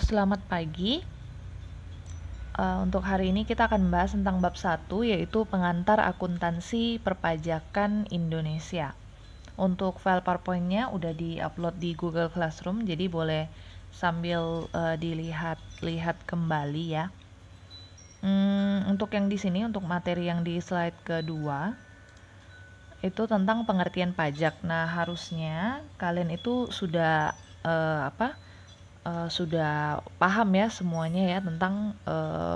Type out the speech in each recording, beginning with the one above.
Selamat pagi. Untuk hari ini kita akan membahas tentang bab 1, yaitu pengantar akuntansi perpajakan Indonesia. Untuk file PowerPoint-nya udah di-upload di Google Classroom, jadi boleh sambil dilihat-lihat kembali ya. Untuk yang di sini, untuk materi yang di slide kedua, itu tentang pengertian pajak. Nah, harusnya kalian itu sudah paham ya semuanya ya tentang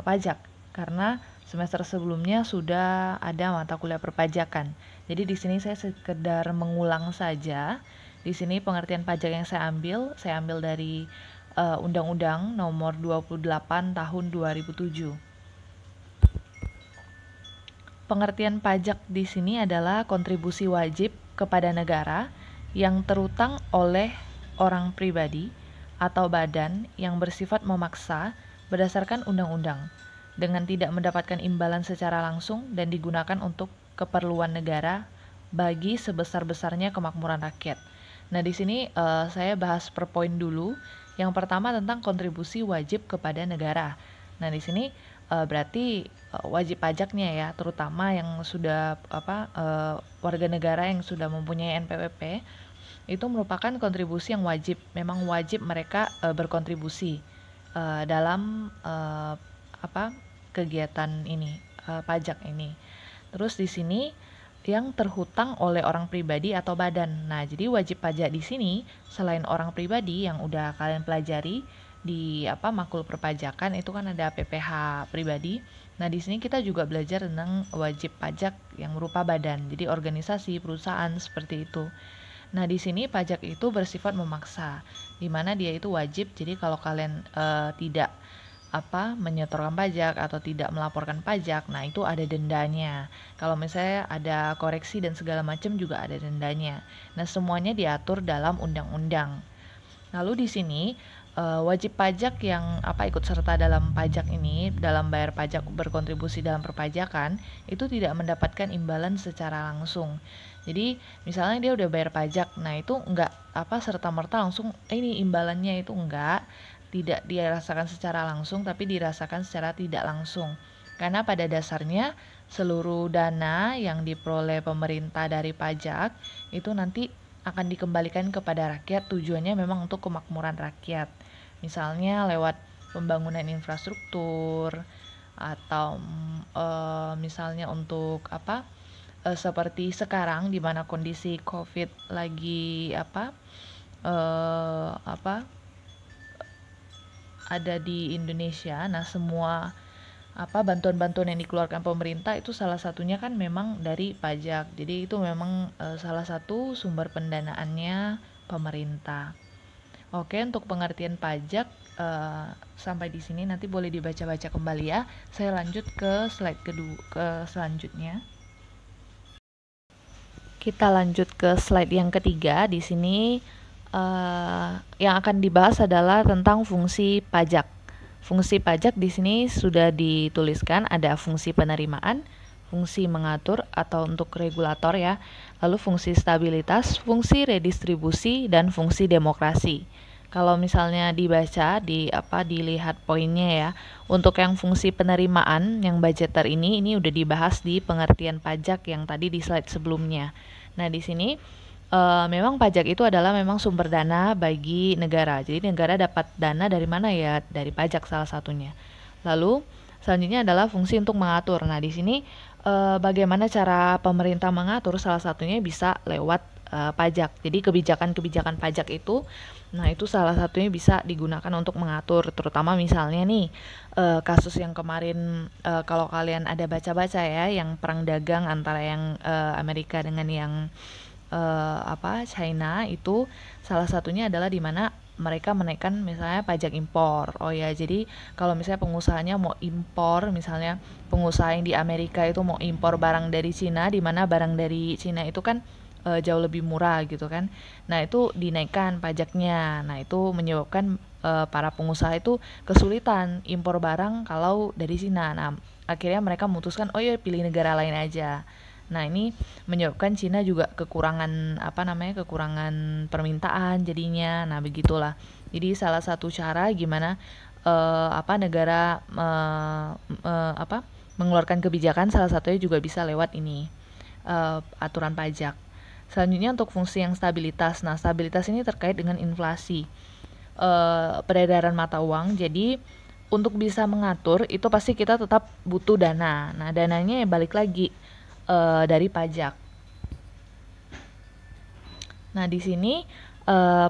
pajak, karena semester sebelumnya sudah ada mata kuliah perpajakan. Jadi di sini saya sekedar mengulang saja. Di sini pengertian pajak yang saya ambil dari Undang-Undang Nomor 28 Tahun 2007. Pengertian pajak di sini adalah kontribusi wajib kepada negara yang terutang oleh orang pribadi atau badan yang bersifat memaksa berdasarkan undang-undang dengan tidak mendapatkan imbalan secara langsung dan digunakan untuk keperluan negara bagi sebesar-besarnya kemakmuran rakyat. Nah, di sini saya bahas per poin dulu. Yang pertama tentang kontribusi wajib kepada negara. Nah, di sini berarti wajib pajaknya ya, terutama yang sudah warga negara yang sudah mempunyai NPWP, itu merupakan kontribusi yang wajib. Memang wajib mereka berkontribusi dalam kegiatan ini, pajak ini. Terus di sini yang terhutang oleh orang pribadi atau badan. Nah, jadi wajib pajak di sini selain orang pribadi yang udah kalian pelajari di makul perpajakan, itu kan ada PPh pribadi. Nah, di sini kita juga belajar tentang wajib pajak yang berupa badan. Jadi organisasi, perusahaan seperti itu. Nah, di sini pajak itu bersifat memaksa, di mana dia itu wajib. Jadi kalau kalian tidak menyetorkan pajak atau tidak melaporkan pajak, nah itu ada dendanya. Kalau misalnya ada koreksi dan segala macam juga ada dendanya. Nah, semuanya diatur dalam undang-undang. Lalu di sini wajib pajak yang ikut serta dalam pajak ini, dalam bayar pajak berkontribusi dalam perpajakan, itu tidak mendapatkan imbalan secara langsung. Jadi misalnya dia udah bayar pajak, nah itu enggak serta-merta langsung ini imbalannya, itu enggak, tidak dirasakan secara langsung, tapi dirasakan secara tidak langsung. Karena pada dasarnya seluruh dana yang diperoleh pemerintah dari pajak itu nanti akan dikembalikan kepada rakyat, tujuannya memang untuk kemakmuran rakyat. Misalnya lewat pembangunan infrastruktur, atau misalnya untuk seperti sekarang di mana kondisi COVID lagi ada di Indonesia. Nah, semua bantuan-bantuan yang dikeluarkan pemerintah itu salah satunya kan memang dari pajak. Jadi itu memang salah satu sumber pendanaannya pemerintah. Oke, untuk pengertian pajak sampai di sini, nanti boleh dibaca-baca kembali ya. Saya lanjut ke slide selanjutnya. Kita lanjut ke slide yang ketiga. Di sini yang akan dibahas adalah tentang fungsi pajak. Fungsi pajak di sini sudah dituliskan, ada fungsi penerimaan, fungsi mengatur atau untuk regulator ya, lalu fungsi stabilitas, fungsi redistribusi, dan fungsi demokrasi. Kalau misalnya dibaca dilihat poinnya ya. Untuk yang fungsi penerimaan yang budgeter ini udah dibahas di pengertian pajak yang tadi di slide sebelumnya. Nah, di sini memang pajak itu adalah memang sumber dana bagi negara. Jadi negara dapat dana dari mana ya? Dari pajak salah satunya. Lalu selanjutnya adalah fungsi untuk mengatur. Nah, di sini bagaimana cara pemerintah mengatur? Salah satunya bisa lewat pajak. Jadi kebijakan-kebijakan pajak itu, nah itu salah satunya bisa digunakan untuk mengatur. Terutama misalnya nih kasus yang kemarin, kalau kalian ada baca-baca ya, yang perang dagang antara yang Amerika dengan yang China, itu salah satunya adalah di mana mereka menaikkan misalnya pajak impor. Oh ya, jadi kalau misalnya pengusahanya mau impor, misalnya pengusaha yang di Amerika itu mau impor barang dari Cina, di mana barang dari Cina itu kan jauh lebih murah gitu kan. Nah, itu dinaikkan pajaknya. Nah, itu menyebabkan para pengusaha itu kesulitan impor barang kalau dari Cina. Nah, akhirnya mereka memutuskan, oh ya pilih negara lain aja. Nah, ini menyebabkan Cina juga kekurangan kekurangan permintaan jadinya. Nah, begitulah. Jadi salah satu cara gimana negara mengeluarkan kebijakan, salah satunya juga bisa lewat ini, aturan pajak. Selanjutnya untuk fungsi yang stabilitas. Nah, stabilitas ini terkait dengan inflasi, peredaran mata uang. Jadi untuk bisa mengatur itu pasti kita tetap butuh dana. Nah, dananya ya balik lagi dari pajak. Nah, di sini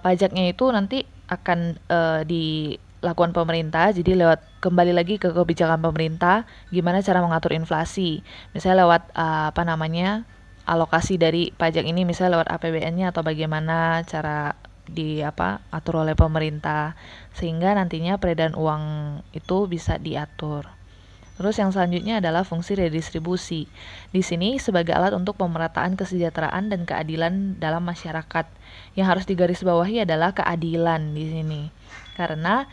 pajaknya itu nanti akan dilakukan pemerintah, jadi kembali lagi ke kebijakan pemerintah, gimana cara mengatur inflasi. Misalnya lewat alokasi dari pajak ini, misalnya lewat APBN-nya atau bagaimana cara atur oleh pemerintah, sehingga nantinya peredaran uang itu bisa diatur. Terus yang selanjutnya adalah fungsi redistribusi. Di sini sebagai alat untuk pemerataan kesejahteraan dan keadilan dalam masyarakat. Yang harus digarisbawahi adalah keadilan di sini. Karena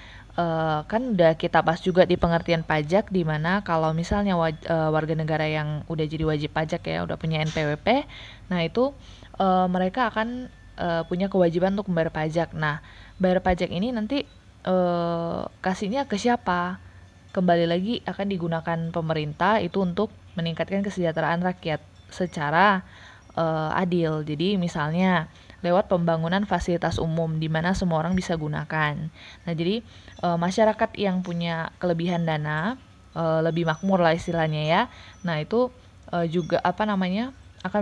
kan udah kita bahas juga di pengertian pajak, di mana kalau misalnya warga negara yang udah jadi wajib pajak ya, udah punya NPWP, nah itu mereka akan punya kewajiban untuk membayar pajak. Nah, bayar pajak ini nanti kasihnya ke siapa? Kembali lagi akan digunakan pemerintah itu untuk meningkatkan kesejahteraan rakyat secara adil. Jadi misalnya lewat pembangunan fasilitas umum di mana semua orang bisa gunakan. Nah, jadi masyarakat yang punya kelebihan dana, lebih makmur lah istilahnya ya. Nah, itu juga akan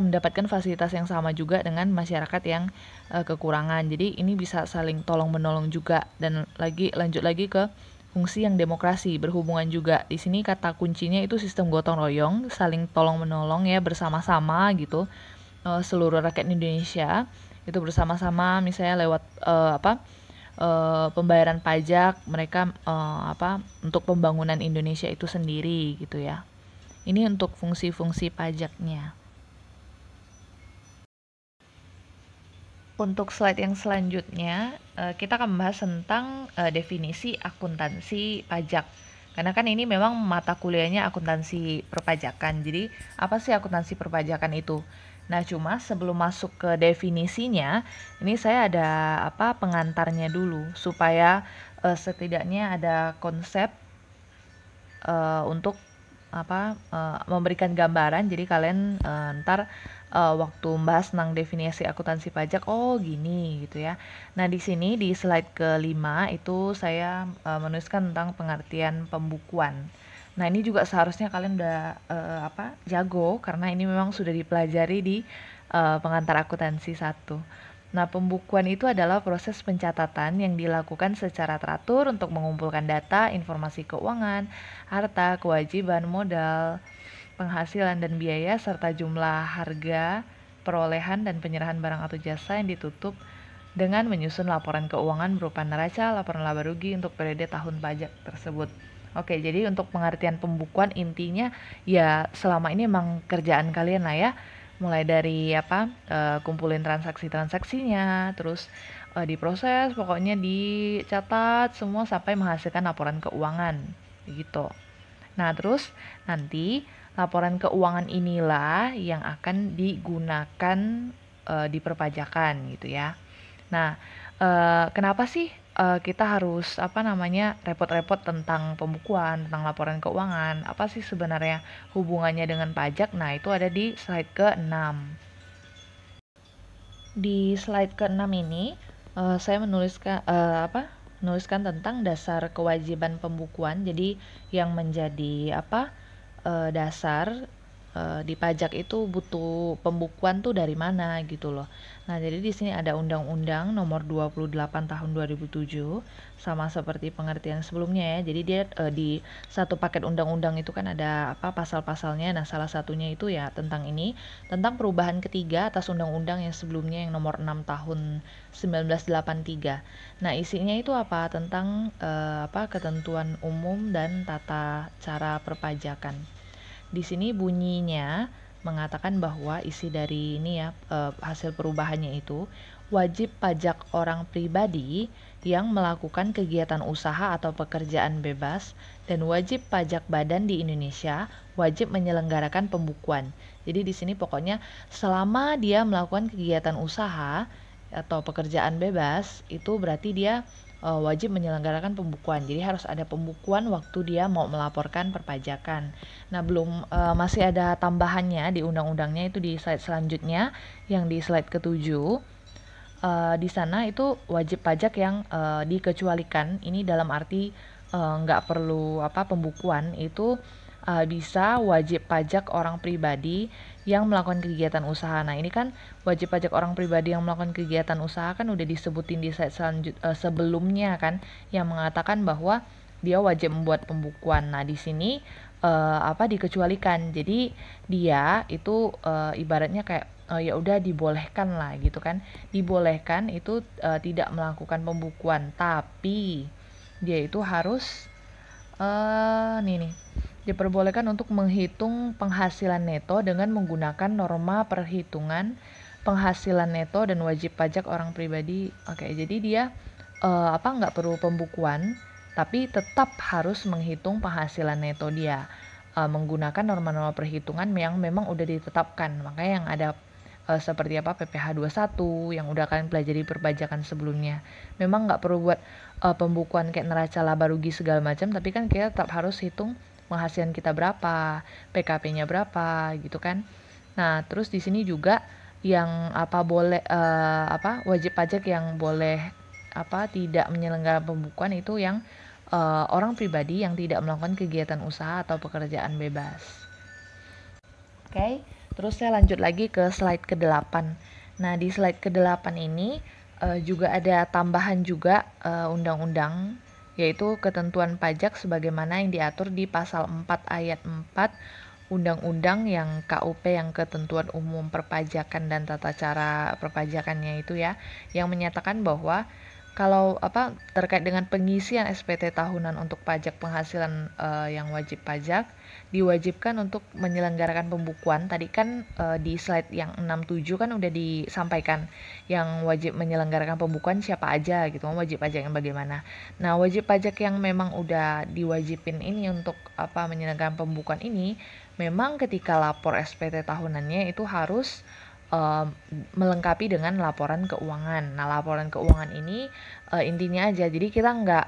mendapatkan fasilitas yang sama juga dengan masyarakat yang kekurangan. Jadi ini bisa saling tolong menolong juga, dan lanjut lagi ke fungsi yang demokrasi berhubungan juga. Di sini kata kuncinya itu sistem gotong royong, saling tolong menolong ya, bersama-sama gitu. Seluruh rakyat Indonesia itu bersama-sama, misalnya lewat pembayaran pajak mereka untuk pembangunan Indonesia itu sendiri gitu ya. Ini untuk fungsi-fungsi pajaknya. Untuk slide yang selanjutnya, kita akan membahas tentang definisi akuntansi pajak. Karena kan ini memang mata kuliahnya akuntansi perpajakan. Jadi, apa sih akuntansi perpajakan itu? Nah, cuma sebelum masuk ke definisinya, ini saya ada pengantarnya dulu supaya setidaknya ada konsep untuk memberikan gambaran. Jadi kalian ntar waktu membahas tentang definisi akuntansi pajak, oh gini gitu ya. Nah, di sini di slide ke-5 itu saya menuliskan tentang pengertian pembukuan. Nah, ini juga seharusnya kalian udah jago karena ini memang sudah dipelajari di pengantar akuntansi 1. Nah, pembukuan itu adalah proses pencatatan yang dilakukan secara teratur untuk mengumpulkan data, informasi keuangan, harta, kewajiban, modal, penghasilan dan biaya, serta jumlah harga, perolehan dan penyerahan barang atau jasa yang ditutup dengan menyusun laporan keuangan berupa neraca, laporan laba rugi untuk periode tahun pajak tersebut. Oke, jadi untuk pengertian pembukuan intinya ya selama ini emang kerjaan kalian lah ya. Mulai dari kumpulin transaksi-transaksinya, terus diproses, pokoknya dicatat semua sampai menghasilkan laporan keuangan gitu. Nah, terus nanti laporan keuangan inilah yang akan digunakan di perpajakan gitu ya. Nah, kenapa sih kita harus repot-repot tentang pembukuan, tentang laporan keuangan? Apa sih sebenarnya hubungannya dengan pajak? Nah, itu ada di slide ke-6. Di slide ke-6 ini saya menuliskan tentang dasar kewajiban pembukuan. Jadi yang menjadi dasar di pajak itu butuh pembukuan tuh dari mana gitu loh. Nah, jadi di sini ada Undang-Undang Nomor 28 Tahun 2007, sama seperti pengertian sebelumnya ya. Jadi dia di satu paket undang-undang itu kan ada pasal-pasalnya. Nah, salah satunya itu ya tentang perubahan ketiga atas undang-undang yang sebelumnya yang nomor 6 tahun 1983. Nah, isinya itu tentang ketentuan umum dan tata cara perpajakan. Di sini bunyinya mengatakan bahwa isi dari ini ya, hasil perubahannya itu, wajib pajak orang pribadi yang melakukan kegiatan usaha atau pekerjaan bebas dan wajib pajak badan di Indonesia wajib menyelenggarakan pembukuan. Jadi di sini pokoknya selama dia melakukan kegiatan usaha atau pekerjaan bebas itu berarti dia wajib menyelenggarakan pembukuan. Jadi harus ada pembukuan waktu dia mau melaporkan perpajakan. Nah, masih ada tambahannya di undang-undangnya itu di slide selanjutnya, yang di slide ke-7. Di sana itu wajib pajak yang dikecualikan. Ini dalam arti nggak perlu pembukuan, itu bisa wajib pajak orang pribadi yang melakukan kegiatan usaha. Nah, ini kan wajib pajak orang pribadi yang melakukan kegiatan usaha kan udah disebutin di slide sebelumnya kan, yang mengatakan bahwa dia wajib membuat pembukuan. Nah, di sini dikecualikan. Jadi dia itu ibaratnya kayak ya udah dibolehkan lah gitu kan. Dibolehkan itu tidak melakukan pembukuan, tapi dia itu harus nih diperbolehkan untuk menghitung penghasilan neto dengan menggunakan norma perhitungan penghasilan neto dan wajib pajak orang pribadi. Oke, jadi dia nggak perlu pembukuan, tapi tetap harus menghitung penghasilan neto dia menggunakan norma-norma perhitungan yang memang udah ditetapkan. Makanya yang ada seperti PPh 21 yang udah kalian pelajari perpajakan sebelumnya. Memang nggak perlu buat pembukuan kayak neraca laba rugi segala macam, tapi kan kita tetap harus hitung penghasilan kita berapa, PKP-nya berapa gitu kan. Nah, terus di sini juga yang wajib pajak yang boleh tidak menyelenggarakan pembukuan itu yang orang pribadi yang tidak melakukan kegiatan usaha atau pekerjaan bebas. Oke, terus saya lanjut lagi ke slide ke-8. Nah, di slide ke-8 ini juga ada tambahan juga undang-undang, yaitu ketentuan pajak sebagaimana yang diatur di pasal 4 ayat 4 undang-undang yang KUP, yang ketentuan umum perpajakan dan tata cara perpajakannya itu ya, yang menyatakan bahwa kalau terkait dengan pengisian SPT tahunan untuk pajak penghasilan yang wajib pajak diwajibkan untuk menyelenggarakan pembukuan. Tadi kan di slide yang 67 kan udah disampaikan yang wajib menyelenggarakan pembukuan siapa aja gitu, wajib pajak yang bagaimana. Nah, wajib pajak yang memang udah diwajibin ini untuk menyelenggarakan pembukuan ini, memang ketika lapor SPT tahunannya itu harus melengkapi dengan laporan keuangan. Nah, laporan keuangan ini intinya aja, jadi kita nggak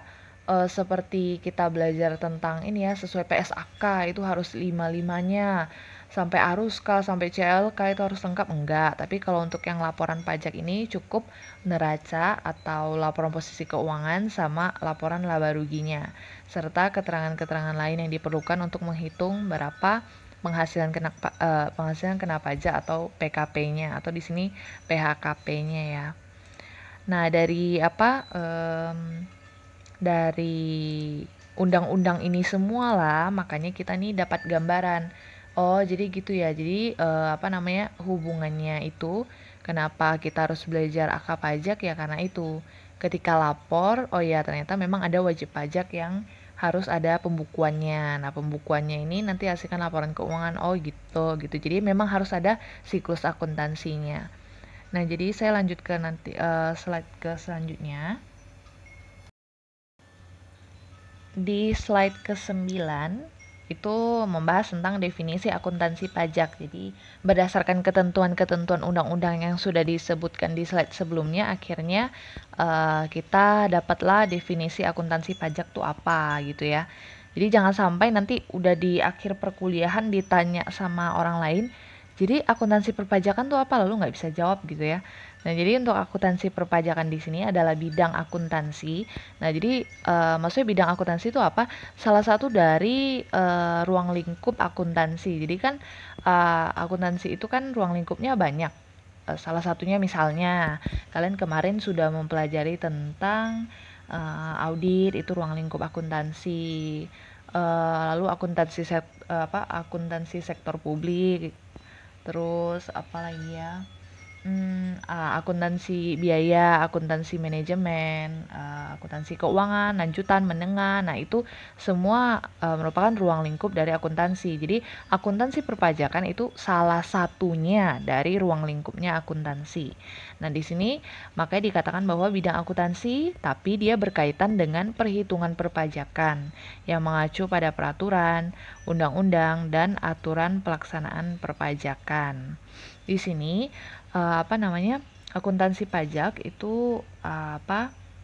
seperti kita belajar tentang ini ya, sesuai PSAK itu harus 5-5-nya, sampai ARUSKA, sampai CLK itu harus lengkap, enggak. Tapi kalau untuk yang laporan pajak ini cukup neraca atau laporan posisi keuangan sama laporan laba ruginya, serta keterangan-keterangan lain yang diperlukan untuk menghitung berapa penghasilan kena pajak atau PKP-nya, atau di sini PHKP-nya ya. Nah, dari undang-undang ini semua lah, makanya kita nih dapat gambaran. Oh, jadi gitu ya. Jadi hubungannya itu kenapa kita harus belajar AK pajak ya, karena itu ketika lapor, oh ya ternyata memang ada wajib pajak yang harus ada pembukuannya. Nah, pembukuannya ini nanti hasilkan laporan keuangan. Oh, gitu. Jadi memang harus ada siklus akuntansinya. Nah, jadi saya lanjut ke nanti slide ke selanjutnya. Di slide ke-9 itu membahas tentang definisi akuntansi pajak. Jadi berdasarkan ketentuan-ketentuan undang-undang yang sudah disebutkan di slide sebelumnya, akhirnya kita dapatlah definisi akuntansi pajak itu apa gitu ya. Jadi jangan sampai nanti udah di akhir perkuliahan ditanya sama orang lain, jadi akuntansi perpajakan tuh apa, lalu nggak bisa jawab gitu ya. Nah, jadi untuk akuntansi perpajakan di sini adalah bidang akuntansi. Nah, jadi maksudnya bidang akuntansi itu apa? Salah satu dari ruang lingkup akuntansi. Jadi kan akuntansi itu kan ruang lingkupnya banyak. Salah satunya misalnya kalian kemarin sudah mempelajari tentang audit, itu ruang lingkup akuntansi. Lalu akuntansi sektor publik. Terus apa lagi ya? Akuntansi biaya, akuntansi manajemen, akuntansi keuangan, lanjutan, menengah. Nah, itu semua merupakan ruang lingkup dari akuntansi. Jadi, akuntansi perpajakan itu salah satunya dari ruang lingkupnya akuntansi. Nah, di sini makanya dikatakan bahwa bidang akuntansi, tapi dia berkaitan dengan perhitungan perpajakan yang mengacu pada peraturan, undang-undang, dan aturan pelaksanaan perpajakan. Di sini akuntansi pajak itu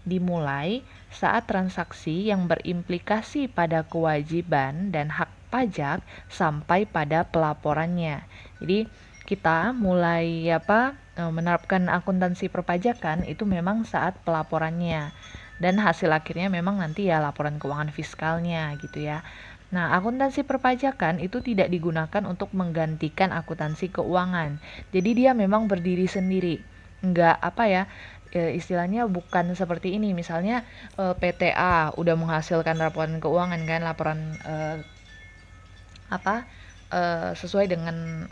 dimulai saat transaksi yang berimplikasi pada kewajiban dan hak pajak sampai pada pelaporannya. Jadi kita mulai menerapkan akuntansi perpajakan itu memang saat pelaporannya, dan hasil akhirnya memang nanti ya laporan keuangan fiskalnya gitu ya. Nah, akuntansi perpajakan itu tidak digunakan untuk menggantikan akuntansi keuangan. Jadi dia memang berdiri sendiri. Enggak istilahnya bukan seperti ini. Misalnya PTA udah menghasilkan laporan keuangan kan, laporan sesuai dengan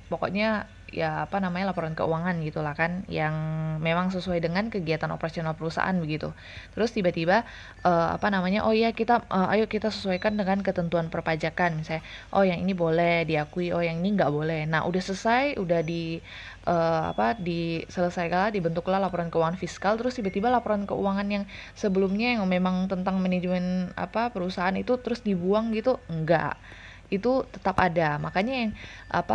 pokoknya ya laporan keuangan gitulah kan, yang memang sesuai dengan kegiatan operasional perusahaan begitu. Terus tiba-tiba oh ya ayo kita sesuaikan dengan ketentuan perpajakan, misalnya oh yang ini boleh diakui, oh yang ini nggak boleh. Nah udah selesai, udah diselesaikan, dibentuklah laporan keuangan fiskal. Terus tiba-tiba laporan keuangan yang sebelumnya yang memang tentang manajemen perusahaan itu terus dibuang gitu, enggak, itu tetap ada. Makanya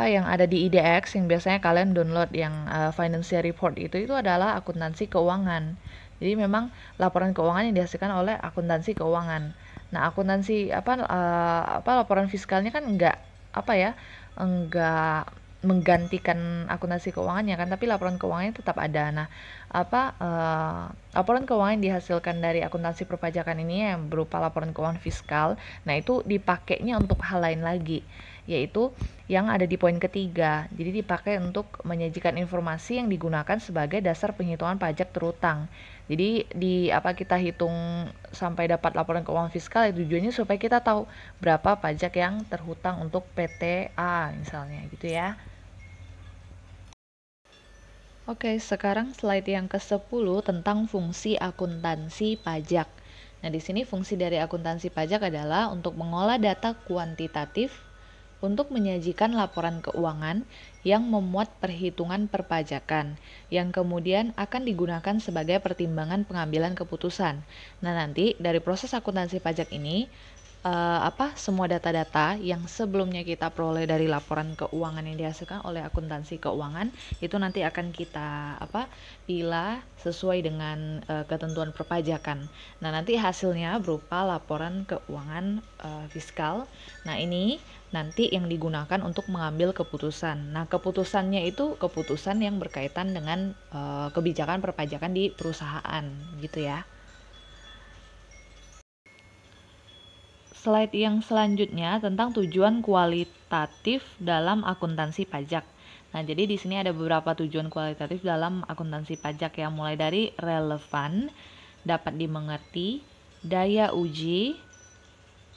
yang ada di IDX yang biasanya kalian download yang financial report itu adalah akuntansi keuangan. Jadi memang laporan keuangan yang dihasilkan oleh akuntansi keuangan. Nah, akuntansi laporan fiskalnya kan enggak menggantikan akuntansi keuangannya kan, tapi laporan keuangannya tetap ada. Nah, laporan keuangan yang dihasilkan dari akuntansi perpajakan ini yang berupa laporan keuangan fiskal, nah itu dipakainya untuk hal lain lagi, yaitu yang ada di poin ketiga. Jadi dipakai untuk menyajikan informasi yang digunakan sebagai dasar penghitungan pajak terutang. Jadi kita hitung sampai dapat laporan keuangan fiskal, tujuannya supaya kita tahu berapa pajak yang terhutang untuk PTA misalnya gitu ya. Oke, sekarang slide yang ke-10 tentang fungsi akuntansi pajak. Nah, di sini fungsi dari akuntansi pajak adalah untuk mengolah data kuantitatif untuk menyajikan laporan keuangan yang memuat perhitungan perpajakan, yang kemudian akan digunakan sebagai pertimbangan pengambilan keputusan. Nah, nanti dari proses akuntansi pajak ini, semua data-data yang sebelumnya kita peroleh dari laporan keuangan yang dihasilkan oleh akuntansi keuangan itu nanti akan kita pilah sesuai dengan ketentuan perpajakan. Nah, nanti hasilnya berupa laporan keuangan fiskal. Nah, ini nanti yang digunakan untuk mengambil keputusan. Nah, keputusannya itu keputusan yang berkaitan dengan kebijakan perpajakan di perusahaan gitu ya. Slide yang selanjutnya tentang tujuan kualitatif dalam akuntansi pajak. Nah, jadi di sini ada beberapa tujuan kualitatif dalam akuntansi pajak yang mulai dari relevan, dapat dimengerti, daya uji,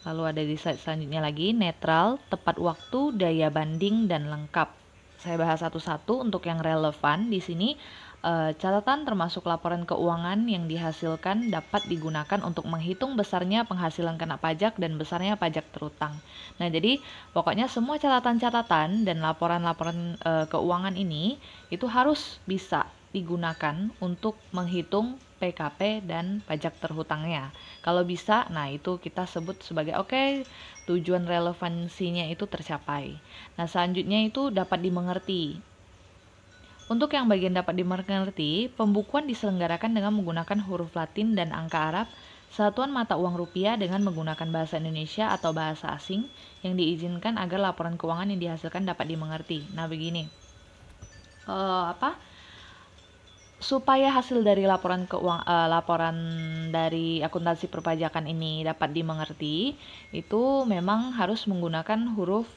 lalu ada di slide selanjutnya lagi netral, tepat waktu, daya banding, dan lengkap. Saya bahas satu-satu. Untuk yang relevan di sini catatan termasuk laporan keuangan yang dihasilkan dapat digunakan untuk menghitung besarnya penghasilan kena pajak dan besarnya pajak terutang. Nah, jadi pokoknya semua catatan-catatan dan laporan-laporan keuangan ini itu harus bisa digunakan untuk menghitung PKP dan pajak terhutangnya. Kalau bisa, nah itu kita sebut sebagai tujuan relevansinya itu tercapai. Nah, selanjutnya itu dapat dimengerti. Untuk yang bagian dapat dimengerti, pembukuan diselenggarakan dengan menggunakan huruf Latin dan angka Arab, satuan mata uang rupiah dengan menggunakan bahasa Indonesia atau bahasa asing yang diizinkan agar laporan keuangan yang dihasilkan dapat dimengerti. Nah, begini. Supaya hasil dari laporan dari akuntansi perpajakan ini dapat dimengerti, itu memang harus menggunakan huruf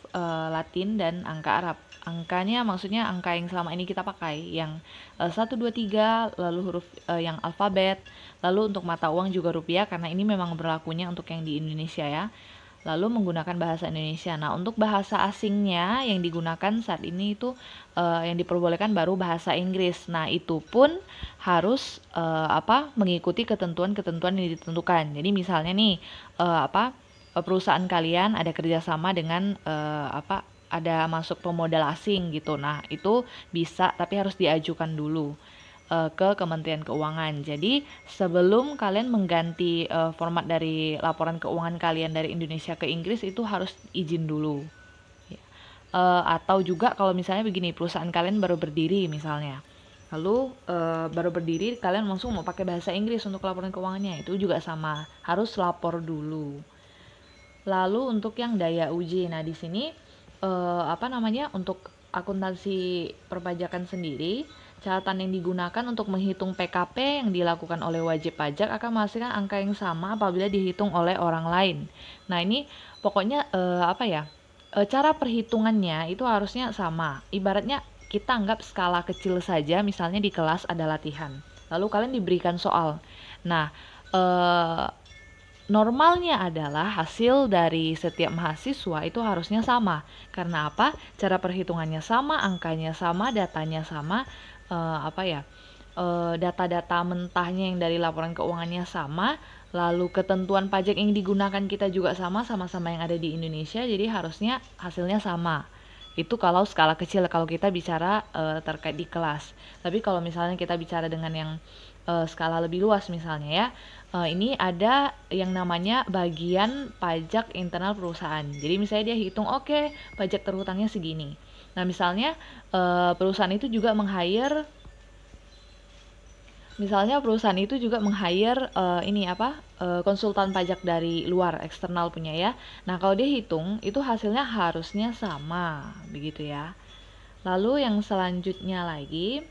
Latin dan angka Arab. Angkanya maksudnya angka yang selama ini kita pakai, yang 1, 2, 3, lalu huruf yang alfabet, lalu untuk mata uang juga rupiah, karena ini memang berlakunya untuk yang di Indonesia ya. Lalu menggunakan bahasa Indonesia. Nah, untuk bahasa asingnya yang digunakan saat ini itu yang diperbolehkan baru bahasa Inggris. Nah, itu pun harus mengikuti ketentuan-ketentuan yang ditentukan. Jadi misalnya nih perusahaan kalian ada kerjasama dengan ada masuk pemodal asing gitu. Nah, itu bisa tapi harus diajukan dulu ke Kementerian Keuangan. Jadi sebelum kalian mengganti format dari laporan keuangan kalian dari Indonesia ke Inggris itu harus izin dulu. Atau juga kalau misalnya begini, perusahaan kalian baru berdiri misalnya. Lalu baru berdiri kalian langsung mau pakai bahasa Inggris untuk laporan keuangannya, itu juga sama, harus lapor dulu. Lalu untuk yang daya uji, nah di sini untuk akuntansi perpajakan sendiri, catatan yang digunakan untuk menghitung PKP yang dilakukan oleh wajib pajak akan menghasilkan angka yang sama apabila dihitung oleh orang lain. Nah ini pokoknya cara perhitungannya itu harusnya sama. Ibaratnya kita anggap skala kecil saja, misalnya di kelas ada latihan, lalu kalian diberikan soal. Nah, normalnya adalah hasil dari setiap mahasiswa itu harusnya sama. Karena apa? Cara perhitungannya sama, angkanya sama, datanya sama, data-data mentahnya yang dari laporan keuangannya sama, lalu ketentuan pajak yang digunakan kita juga sama-sama yang ada di Indonesia, jadi harusnya hasilnya sama. Itu kalau skala kecil, kalau kita bicara terkait di kelas. Tapi kalau misalnya kita bicara dengan yang skala lebih luas misalnya ya, ini ada yang namanya bagian pajak internal perusahaan. Jadi misalnya dia hitung, oke, pajak terhutangnya segini. Nah misalnya perusahaan itu juga meng-hire konsultan pajak dari luar, eksternal punya ya. Nah kalau dia hitung itu hasilnya harusnya sama, begitu ya. Lalu yang selanjutnya lagi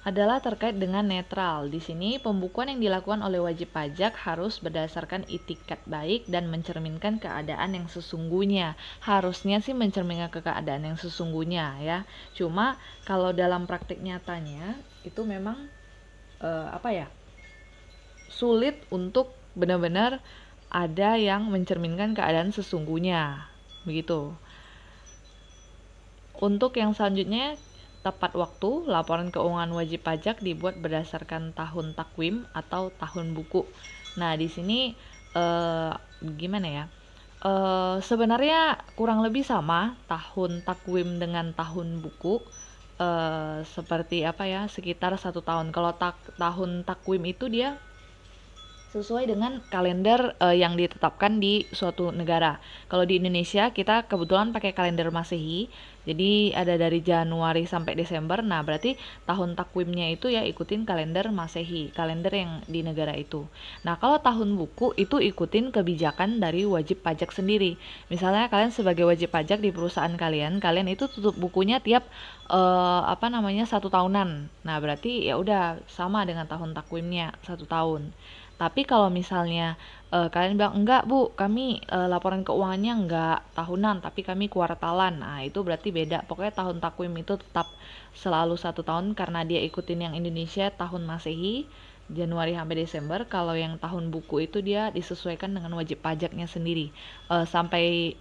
adalah terkait dengan netral. Di sini pembukuan yang dilakukan oleh wajib pajak harus berdasarkan itikat baik dan mencerminkan keadaan yang sesungguhnya. Harusnya sih mencerminkan keadaan yang sesungguhnya ya. Cuma kalau dalam praktik nyatanya itu memang sulit untuk benar-benar ada yang mencerminkan keadaan sesungguhnya. Begitu. Untuk yang selanjutnya, tepat waktu, laporan keuangan wajib pajak dibuat berdasarkan tahun takwim atau tahun buku. Nah, di sini sebenarnya kurang lebih sama tahun takwim dengan tahun buku. Sekitar 1 tahun. Kalau tahun takwim itu dia sesuai dengan kalender yang ditetapkan di suatu negara. Kalau di Indonesia kita kebetulan pakai kalender Masehi, jadi ada dari Januari sampai Desember. Nah berarti tahun takwimnya itu ya ikutin kalender Masehi, kalender yang di negara itu. Nah kalau tahun buku itu ikutin kebijakan dari wajib pajak sendiri. Misalnya kalian sebagai wajib pajak di perusahaan kalian itu tutup bukunya tiap 1 tahunan. Nah berarti ya udah sama dengan tahun takwimnya 1 tahun. Tapi kalau misalnya kalian bilang, enggak Bu, kami laporan keuangannya enggak tahunan, tapi kami kuartalan. Nah itu berarti beda. Pokoknya tahun takwim itu tetap selalu 1 tahun karena dia ikutin yang Indonesia tahun Masehi, Januari sampai Desember. Kalau yang tahun buku itu dia disesuaikan dengan wajib pajaknya sendiri. Sampai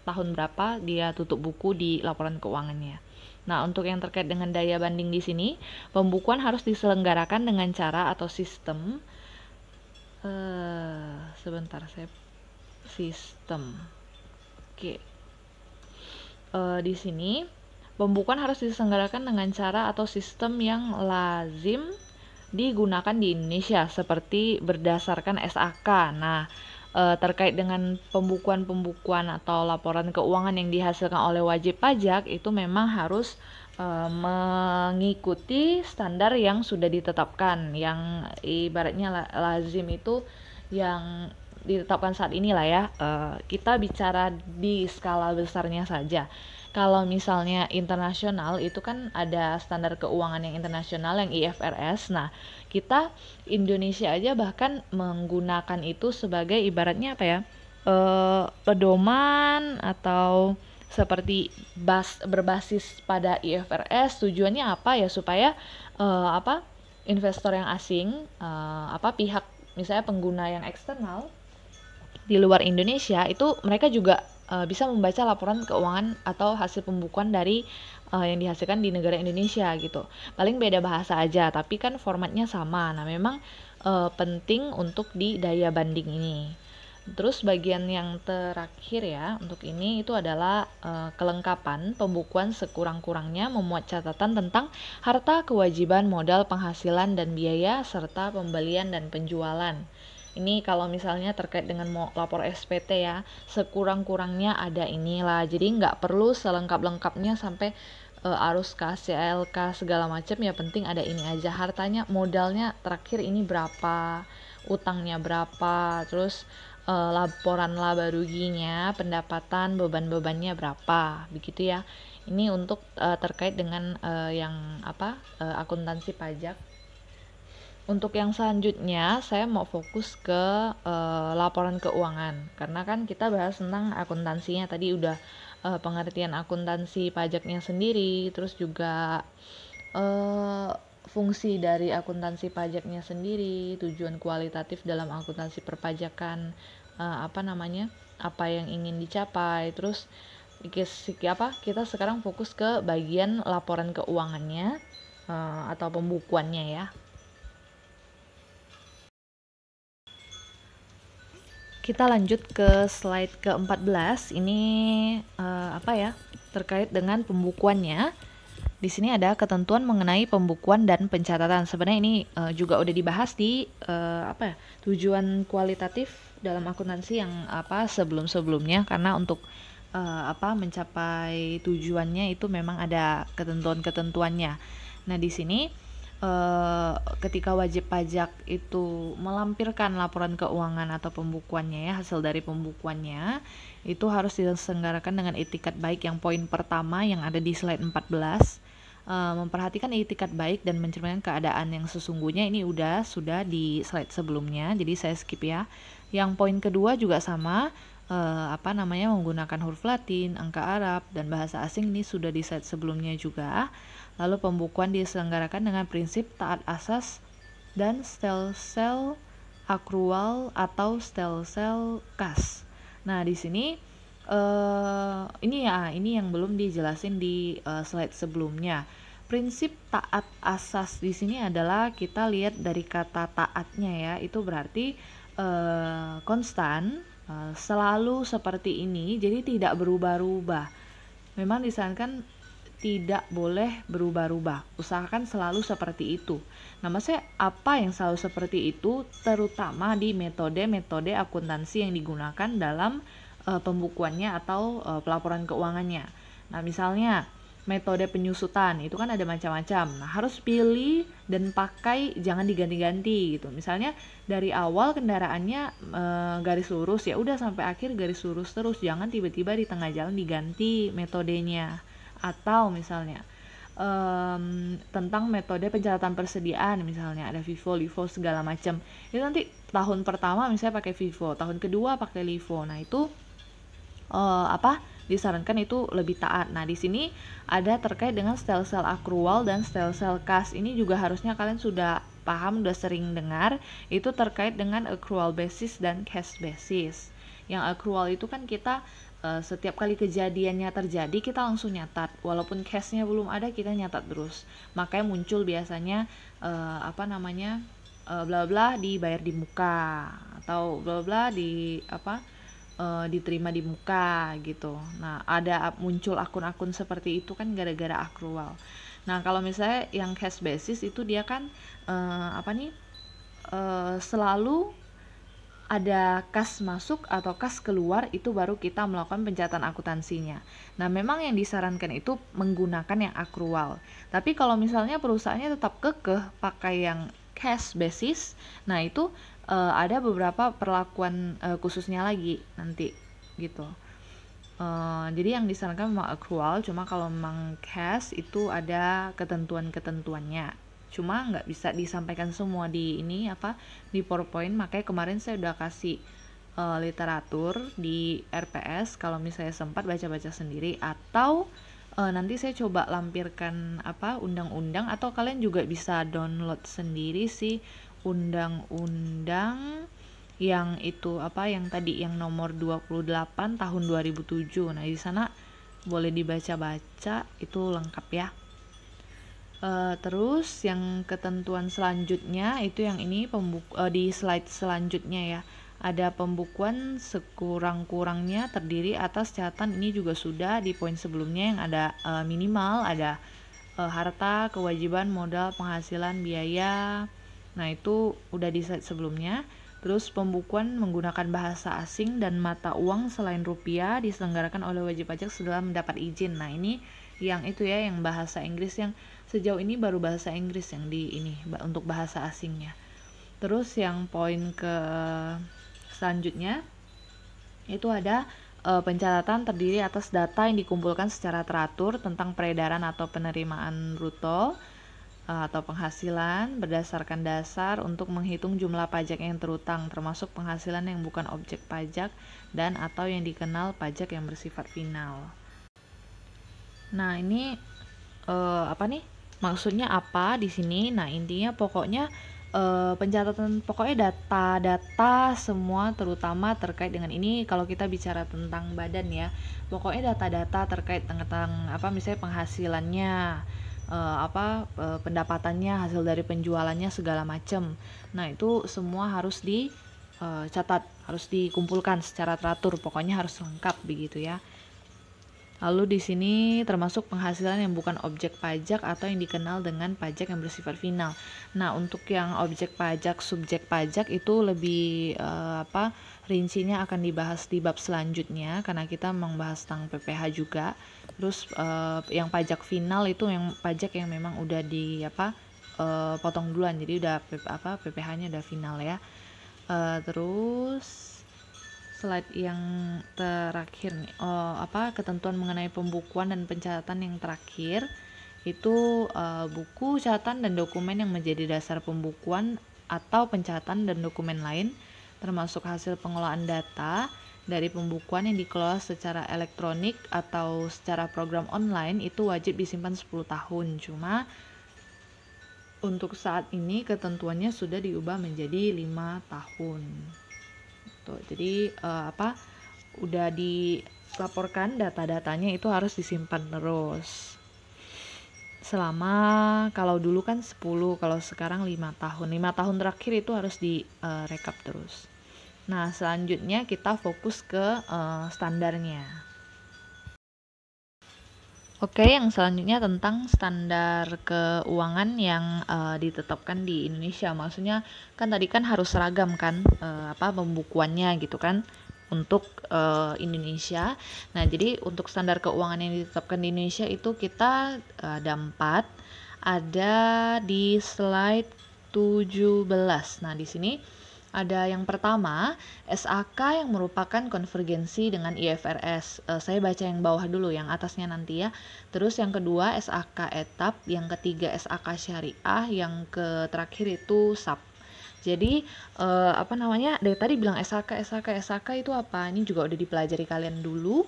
tahun berapa dia tutup buku di laporan keuangannya. Nah, untuk yang terkait dengan daya banding di sini, pembukuan harus diselenggarakan dengan cara atau sistem Oke. Di sini pembukuan harus diselenggarakan dengan cara atau sistem yang lazim digunakan di Indonesia seperti berdasarkan SAK. Nah, terkait dengan pembukuan atau laporan keuangan yang dihasilkan oleh wajib pajak itu memang harus mengikuti standar yang sudah ditetapkan, yang ibaratnya lazim itu yang ditetapkan saat ini lah ya. Kita bicara di skala besarnya saja. Kalau misalnya internasional itu kan ada standar keuangan yang internasional yang IFRS. Nah, kita Indonesia aja bahkan menggunakan itu sebagai ibaratnya pedoman atau seperti berbasis pada IFRS. Tujuannya apa ya? Supaya investor yang asing, pihak misalnya pengguna yang eksternal di luar Indonesia itu mereka juga bisa membaca laporan keuangan atau hasil pembukuan dari yang dihasilkan di negara Indonesia gitu. Paling beda bahasa aja, tapi kan formatnya sama. Nah, memang penting untuk di daya banding ini. Terus bagian yang terakhir ya, untuk ini itu adalah kelengkapan pembukuan sekurang-kurangnya memuat catatan tentang harta, kewajiban, modal, penghasilan, dan biaya, serta pembelian dan penjualan. Ini kalau misalnya terkait dengan mau lapor SPT ya, sekurang-kurangnya ada inilah. Jadi nggak perlu selengkap-lengkapnya sampai arus kas, CLK segala macam, ya penting ada ini aja. Hartanya, modalnya terakhir ini berapa, utangnya berapa, terus laporan laba ruginya, pendapatan, beban-bebannya berapa, begitu ya. Ini untuk terkait dengan akuntansi pajak. Untuk yang selanjutnya, saya mau fokus ke laporan keuangan, karena kan kita bahas tentang akuntansinya tadi udah pengertian akuntansi pajaknya sendiri, terus juga fungsi dari akuntansi pajaknya sendiri, tujuan kualitatif dalam akuntansi perpajakan, apa yang ingin dicapai, terus kita sekarang fokus ke bagian laporan keuangannya atau pembukuannya ya. Kita lanjut ke slide ke-14. Ini terkait dengan pembukuannya. Di sini ada ketentuan mengenai pembukuan dan pencatatan. Sebenarnya ini juga udah dibahas di tujuan kualitatif dalam akuntansi yang sebelum-sebelumnya, karena untuk mencapai tujuannya itu memang ada ketentuan-ketentuannya. Nah, di sini ketika wajib pajak itu melampirkan laporan keuangan atau pembukuannya ya, hasil dari pembukuannya itu harus diselenggarakan dengan itikat baik. Yang poin pertama yang ada di slide 14, memperhatikan itikat baik dan mencerminkan keadaan yang sesungguhnya, ini sudah di slide sebelumnya, jadi saya skip ya. Yang poin kedua juga sama, menggunakan huruf Latin, angka Arab, dan bahasa asing, ini sudah di slide sebelumnya juga. Lalu pembukuan diselenggarakan dengan prinsip taat asas dan stelsel akrual atau stelsel kas. Nah, di sini ini yang belum dijelasin di slide sebelumnya. Prinsip taat asas di sini adalah kita lihat dari kata taatnya ya, itu berarti konstan, selalu seperti ini, jadi tidak berubah-ubah. Memang disarankan tidak boleh berubah-ubah, usahakan selalu seperti itu. Nah, maksudnya apa yang selalu seperti itu, terutama di metode-metode akuntansi yang digunakan dalam pembukuannya atau pelaporan keuangannya. Nah, misalnya metode penyusutan itu kan ada macam-macam. Nah, harus pilih dan pakai, jangan diganti-ganti gitu. Misalnya dari awal kendaraannya garis lurus, ya udah sampai akhir garis lurus terus, jangan tiba-tiba di tengah jalan diganti metodenya. Atau misalnya tentang metode pencatatan persediaan, misalnya ada FIFO, LIFO segala macam. Itu nanti tahun pertama misalnya pakai FIFO, tahun kedua pakai LIFO. Nah, itu disarankan itu lebih taat. Nah, di sini ada terkait dengan stelsel akrual dan stelsel kas. Ini juga harusnya kalian sudah paham, udah sering dengar. Itu terkait dengan accrual basis dan cash basis. Yang accrual itu kan kita setiap kali kejadiannya terjadi kita langsung nyatat, walaupun cashnya belum ada kita nyatat terus. Makanya muncul biasanya bla bla dibayar di muka, atau bla bla diterima di muka gitu. Nah, ada muncul akun-akun seperti itu kan gara-gara accrual. Nah, kalau misalnya yang cash basis itu dia kan selalu ada kas masuk atau kas keluar, itu baru kita melakukan pencatatan akuntansinya. Nah, memang yang disarankan itu menggunakan yang akrual. Tapi kalau misalnya perusahaannya tetap kekeh pakai yang cash basis, nah itu ada beberapa perlakuan khususnya lagi nanti gitu. Jadi yang disarankan memang akrual, cuma kalau memang cash itu ada ketentuan-ketentuannya. Cuma nggak bisa disampaikan semua di PowerPoint, makanya kemarin saya udah kasih literatur di RPS, kalau misalnya sempat baca-baca sendiri, atau nanti saya coba lampirkan undang-undang, atau kalian juga bisa download sendiri sih undang-undang yang itu yang tadi yang nomor 28 tahun 2007. Nah, di sana boleh dibaca-baca, itu lengkap ya. Terus yang ketentuan selanjutnya itu yang ini di slide selanjutnya ya, ada pembukuan sekurang-kurangnya terdiri atas catatan. Ini juga sudah di poin sebelumnya yang ada minimal ada harta, kewajiban, modal, penghasilan, biaya. Nah, itu udah di slide sebelumnya. Terus pembukuan menggunakan bahasa asing dan mata uang selain rupiah diselenggarakan oleh wajib pajak setelah mendapat izin. Nah, ini yang itu ya, yang bahasa Inggris, yang sejauh ini baru bahasa Inggris yang di ini untuk bahasa asingnya. Terus yang poin ke selanjutnya itu ada pencatatan terdiri atas data yang dikumpulkan secara teratur tentang peredaran atau penerimaan bruto atau penghasilan berdasarkan dasar untuk menghitung jumlah pajak yang terutang, termasuk penghasilan yang bukan objek pajak dan atau yang dikenal pajak yang bersifat final. Nah, ini apa nih? Maksudnya apa di sini? Nah, intinya pokoknya pencatatan, pokoknya data-data semua terutama terkait dengan ini. Kalau kita bicara tentang badan ya, pokoknya data-data terkait tentang apa, misalnya penghasilannya, pendapatannya, hasil dari penjualannya segala macam. Nah, itu semua harus dicatat, harus dikumpulkan secara teratur, pokoknya harus lengkap begitu ya. Lalu di sini termasuk penghasilan yang bukan objek pajak atau yang dikenal dengan pajak yang bersifat final. Nah, untuk yang objek pajak, subjek pajak itu lebih rincinya akan dibahas di bab selanjutnya karena kita membahas tentang PPh juga. Terus yang pajak final itu yang pajak yang memang udah potong duluan, jadi udah PPh-nya udah final ya. Terus slide yang terakhir nih, ketentuan mengenai pembukuan dan pencatatan yang terakhir itu buku, catatan, dan dokumen yang menjadi dasar pembukuan atau pencatatan dan dokumen lain termasuk hasil pengolahan data dari pembukuan yang dikelola secara elektronik atau secara program online itu wajib disimpan 10 tahun. Cuma untuk saat ini ketentuannya sudah diubah menjadi 5 tahun. Tuh, jadi udah dilaporkan data-datanya itu harus disimpan terus selama, kalau dulu kan 10, kalau sekarang 5 tahun. 5 tahun terakhir itu harus direkap terus. Nah, selanjutnya kita fokus ke standarnya. Oke, yang selanjutnya tentang standar keuangan yang ditetapkan di Indonesia. Maksudnya kan tadi kan harus seragam kan pembukuannya gitu kan untuk Indonesia. Nah, jadi untuk standar keuangan yang ditetapkan di Indonesia itu kita ada 4. Ada di slide 17. Nah, di sini ada yang pertama, SAK yang merupakan konvergensi dengan IFRS. Saya baca yang bawah dulu, yang atasnya nanti ya. Terus yang kedua, SAK etap. Yang ketiga, SAK syariah. Yang terakhir itu SAP. Jadi, dari tadi bilang SAK itu apa? Ini juga udah dipelajari kalian dulu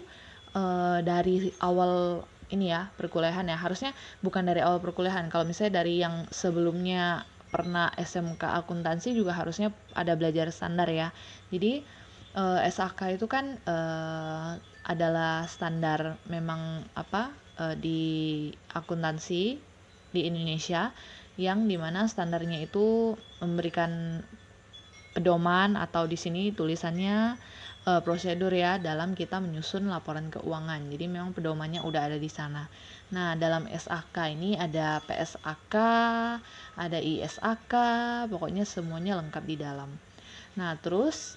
dari awal ini ya, perkuliahan ya. Harusnya bukan dari awal perkuliahan. Kalau misalnya dari yang sebelumnya pernah SMK akuntansi juga harusnya ada belajar standar ya. Jadi SAK itu kan adalah standar memang di akuntansi di Indonesia, yang dimana standarnya itu memberikan pedoman atau di sini tulisannya prosedur ya dalam kita menyusun laporan keuangan. Jadi memang pedomannya udah ada di sana. Nah, dalam SAK ini ada PSAK, ada ISAK, pokoknya semuanya lengkap di dalam. Nah, terus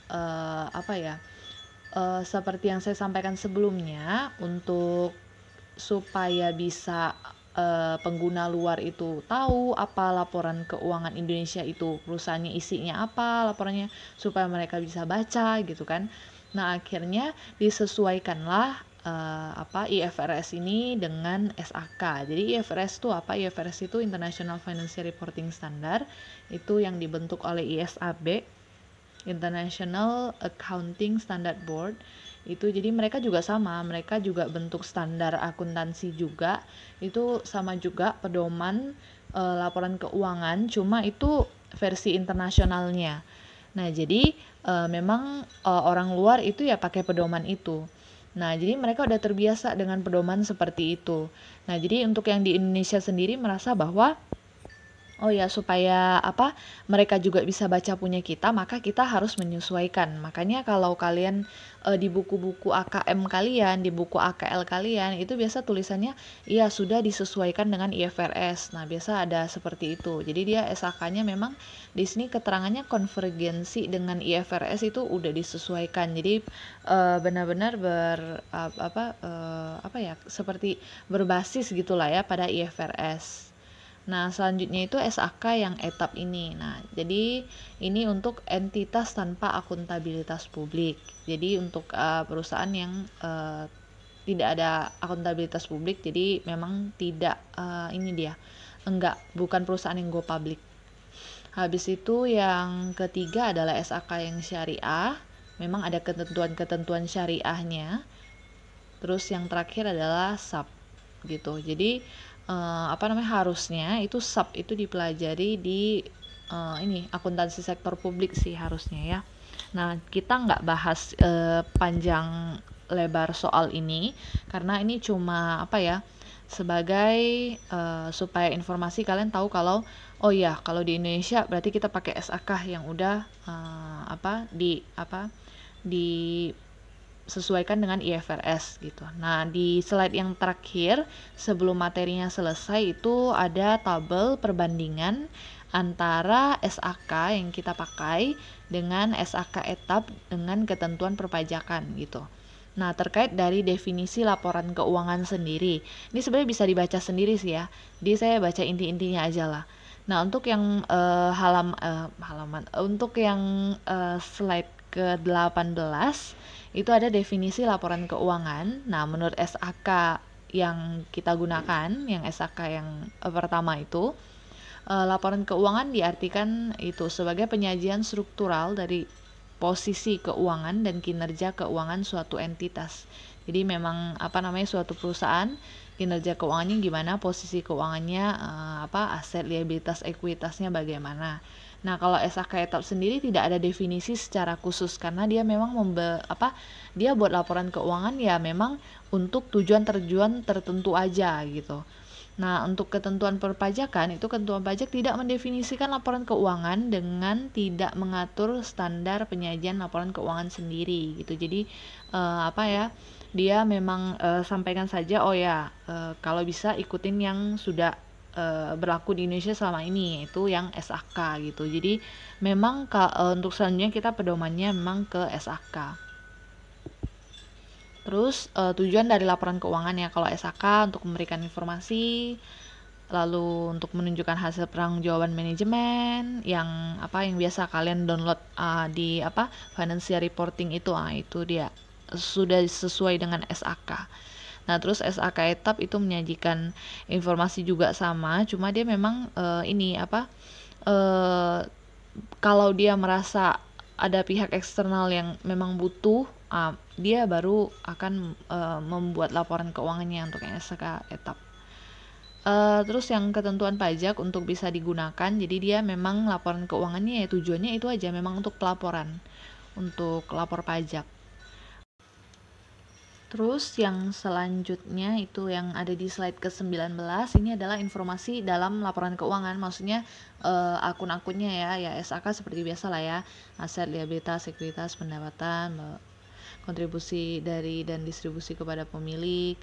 seperti yang saya sampaikan sebelumnya, untuk supaya bisa pengguna luar itu tahu apa laporan keuangan Indonesia itu, perusahaannya isinya apa laporannya, supaya mereka bisa baca gitu kan. Nah, akhirnya disesuaikanlah IFRS ini dengan SAK. Jadi IFRS itu apa? IFRS itu International Financial Reporting Standard, itu yang dibentuk oleh ISAB, International Accounting Standard Board. Itu jadi mereka juga sama, mereka juga bentuk standar akuntansi juga, itu sama juga pedoman laporan keuangan, cuma itu versi internasionalnya. Nah, jadi memang orang luar itu ya pakai pedoman itu. Nah, jadi mereka udah terbiasa dengan pedoman seperti itu. Nah, jadi untuk yang di Indonesia sendiri merasa bahwa Oh ya, supaya mereka juga bisa baca punya kita, maka kita harus menyesuaikan. Makanya kalau kalian di buku-buku AKM kalian, di buku AKL kalian, itu biasa tulisannya iya sudah disesuaikan dengan IFRS. Nah, biasa ada seperti itu. Jadi dia SAK-nya memang di sini keterangannya konvergensi dengan IFRS itu udah disesuaikan. Jadi benar-benar seperti berbasis gitulah ya pada IFRS. Nah, selanjutnya itu SAK yang etap ini. Nah, jadi ini untuk entitas tanpa akuntabilitas publik. Jadi untuk perusahaan yang tidak ada akuntabilitas publik, jadi memang tidak bukan perusahaan yang go public. Habis itu yang ketiga adalah SAK yang syariah. Memang ada ketentuan-ketentuan syariahnya. Terus yang terakhir adalah SAP gitu. Jadi harusnya itu SAP itu dipelajari di akuntansi sektor publik sih harusnya ya. Nah, kita nggak bahas panjang lebar soal ini karena ini cuma sebagai supaya informasi kalian tahu kalau oh ya kalau di Indonesia berarti kita pakai SAK yang udah disesuaikan dengan IFRS gitu. Nah, di slide yang terakhir sebelum materinya selesai itu ada tabel perbandingan antara SAK yang kita pakai dengan SAK etap dengan ketentuan perpajakan gitu. Nah, terkait dari definisi laporan keuangan sendiri, ini sebenarnya bisa dibaca sendiri sih ya. Jadi saya baca inti-intinya aja lah. Nah, untuk yang untuk yang slide ke-18 itu ada definisi laporan keuangan. Nah, menurut SAK yang kita gunakan, yang SAK yang pertama itu, laporan keuangan diartikan itu sebagai penyajian struktural dari posisi keuangan dan kinerja keuangan suatu entitas. Jadi memang suatu perusahaan kinerja keuangannya gimana, posisi keuangannya aset, liabilitas, ekuitasnya bagaimana. Nah, kalau SAK etap sendiri tidak ada definisi secara khusus karena dia memang dia buat laporan keuangan ya memang untuk tujuan tertentu aja gitu. Nah, untuk ketentuan perpajakan, itu ketentuan pajak tidak mendefinisikan laporan keuangan dengan tidak mengatur standar penyajian laporan keuangan sendiri gitu. Jadi dia memang sampaikan saja kalau bisa ikutin yang sudah berlaku di Indonesia selama ini, yaitu yang SAK gitu. Jadi memang untuk selanjutnya kita pedomannya memang ke SAK. Terus tujuan dari laporan keuangan ya kalau SAK untuk memberikan informasi, lalu untuk menunjukkan hasil pertanggungjawaban manajemen yang biasa kalian download di financial reporting itu dia sudah sesuai dengan SAK. Nah, terus SAK etap itu menyajikan informasi juga sama, cuma dia memang kalau dia merasa ada pihak eksternal yang memang butuh, dia baru akan membuat laporan keuangannya untuk yang SAK etap. Terus yang ketentuan pajak untuk bisa digunakan, jadi dia memang laporan keuangannya ya tujuannya itu aja memang untuk pelaporan, untuk lapor pajak. Terus yang selanjutnya itu yang ada di slide ke-19 ini adalah informasi dalam laporan keuangan, maksudnya akun-akunnya ya SAK seperti biasa lah ya, aset, liabilitas, ekuitas, pendapatan, kontribusi dari dan distribusi kepada pemilik,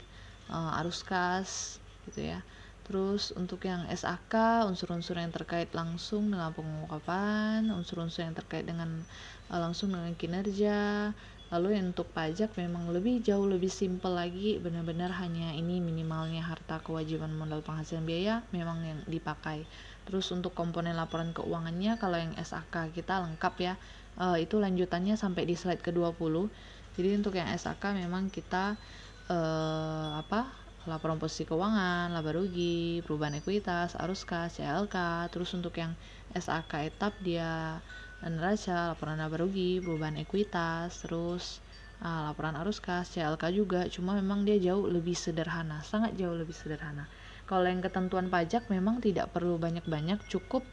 arus kas gitu ya. Terus untuk yang SAK, unsur-unsur yang terkait langsung dengan pengungkapan, unsur-unsur yang terkait dengan langsung dengan kinerja. Lalu yang untuk pajak memang jauh lebih simpel lagi, benar-benar hanya ini minimalnya harta, kewajiban, modal, penghasilan, biaya memang yang dipakai. Terus untuk komponen laporan keuangannya kalau yang SAK kita lengkap ya, itu lanjutannya sampai di slide ke-20. Jadi untuk yang SAK memang kita laporan posisi keuangan, laba rugi, perubahan ekuitas, arus kas, CLK. Terus untuk yang SAK etap dia neraca, laporan laba rugi, perubahan ekuitas, terus laporan arus kas, CLK juga, cuma memang dia jauh lebih sederhana, sangat jauh lebih sederhana. Kalau yang ketentuan pajak memang tidak perlu banyak-banyak, cukup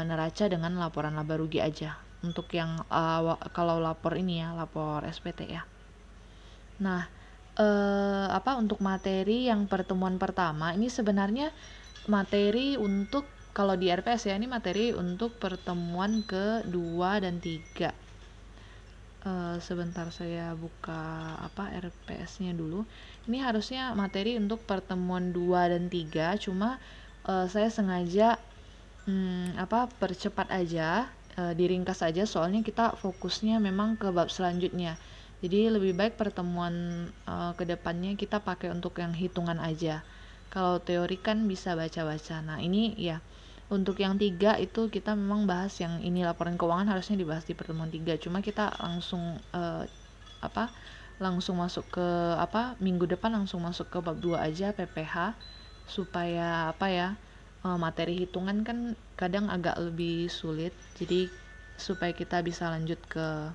neraca dengan laporan laba rugi aja. Untuk yang kalau lapor ini ya, lapor SPT ya. Nah, untuk materi yang pertemuan pertama ini sebenarnya materi untuk kalau di RPS ya, ini materi untuk pertemuan ke-2 dan 3. Sebentar saya buka RPS-nya dulu. Ini harusnya materi untuk pertemuan 2 dan 3, cuma saya sengaja percepat aja, diringkas aja, soalnya kita fokusnya memang ke bab selanjutnya. Jadi lebih baik pertemuan kedepannya kita pakai untuk yang hitungan aja. Kalau teori kan bisa baca-baca. Nah ini ya, untuk yang 3 itu kita memang bahas yang ini, laporan keuangan harusnya dibahas di pertemuan 3. Cuma kita langsung langsung masuk ke minggu depan langsung masuk ke bab 2 aja, PPH, supaya materi hitungan kan kadang agak lebih sulit. Jadi supaya kita bisa lanjut ke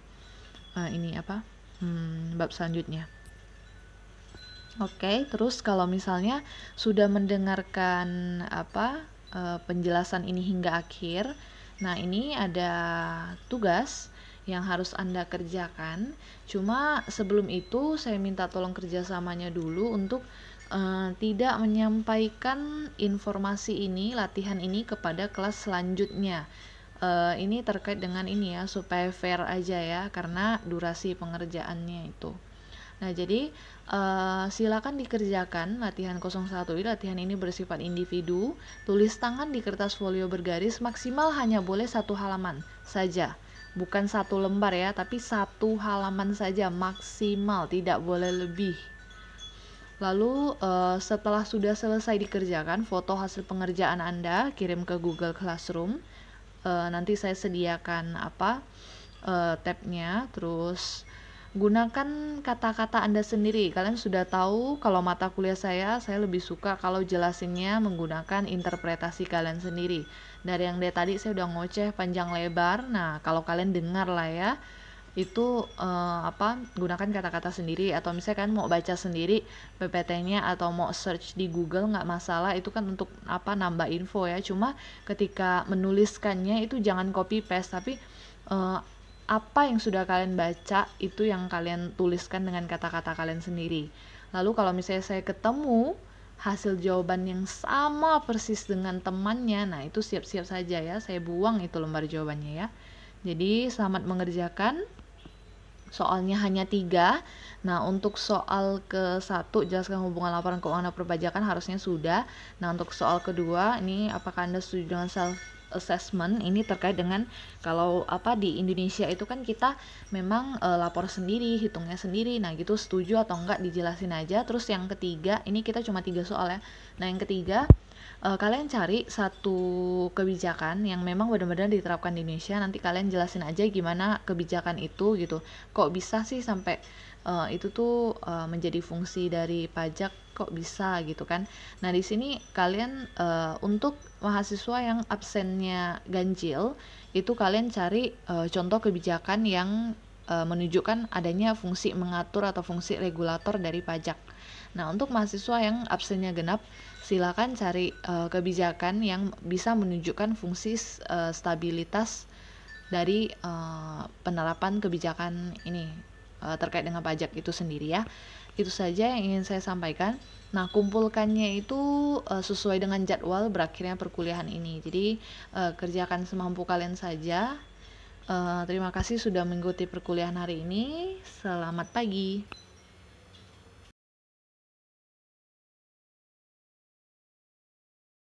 bab selanjutnya. Oke, terus kalau misalnya sudah mendengarkan penjelasan ini hingga akhir, nah ini ada tugas yang harus Anda kerjakan. Cuma sebelum itu saya minta tolong kerjasamanya dulu untuk tidak menyampaikan informasi ini, latihan ini kepada kelas selanjutnya. Ini terkait dengan ini ya, supaya fair aja ya, karena durasi pengerjaannya itu. Nah, jadi silakan dikerjakan latihan 01. Latihan ini bersifat individu. Tulis tangan di kertas folio bergaris, maksimal hanya boleh 1 halaman saja. Bukan 1 lembar ya, tapi 1 halaman saja maksimal, tidak boleh lebih. Lalu setelah sudah selesai dikerjakan, foto hasil pengerjaan Anda kirim ke Google Classroom. Nanti saya sediakan tabnya. Terus gunakan kata-kata Anda sendiri. Kalian sudah tahu kalau mata kuliah saya lebih suka kalau jelasinnya menggunakan interpretasi kalian sendiri. Dari yang tadi saya udah ngoceh panjang lebar. Nah, kalau kalian dengar lah ya, itu gunakan kata-kata sendiri, atau misalnya kan mau baca sendiri PPT-nya atau mau search di Google nggak masalah, itu kan untuk nambah info ya. Cuma ketika menuliskannya itu jangan copy paste, tapi apa yang sudah kalian baca itu yang kalian tuliskan dengan kata-kata kalian sendiri. Lalu kalau misalnya saya ketemu hasil jawaban yang sama persis dengan temannya, nah itu siap-siap saja ya, saya buang itu lembar jawabannya ya. Jadi selamat mengerjakan. Soalnya hanya 3. Nah, untuk soal ke-1, jelaskan hubungan laporan keuangan dan perpajakan, harusnya sudah. Nah, untuk soal kedua, ini apakah Anda setuju dengan self assessment? Ini terkait dengan kalau di Indonesia itu kan kita memang lapor sendiri, hitungnya sendiri. Nah, gitu setuju atau enggak dijelasin aja. Terus yang ketiga, ini kita cuma 3 soal ya. Nah, yang ketiga, kalian cari satu kebijakan yang memang benar-benar diterapkan di Indonesia. Nanti kalian jelasin aja gimana kebijakan itu gitu. Kok bisa sih sampai itu tuh menjadi fungsi dari pajak, kok bisa gitu kan. Nah, di sini kalian untuk mahasiswa yang absennya ganjil, itu kalian cari contoh kebijakan yang menunjukkan adanya fungsi mengatur atau fungsi regulator dari pajak. Nah, untuk mahasiswa yang absennya genap, silakan cari kebijakan yang bisa menunjukkan fungsi stabilitas dari penerapan kebijakan ini terkait dengan pajak itu sendiri ya. Itu saja yang ingin saya sampaikan. Nah, kumpulkannya itu sesuai dengan jadwal berakhirnya perkuliahan ini. Jadi kerjakan semampu kalian saja. Terima kasih sudah mengikuti perkuliahan hari ini. Selamat pagi.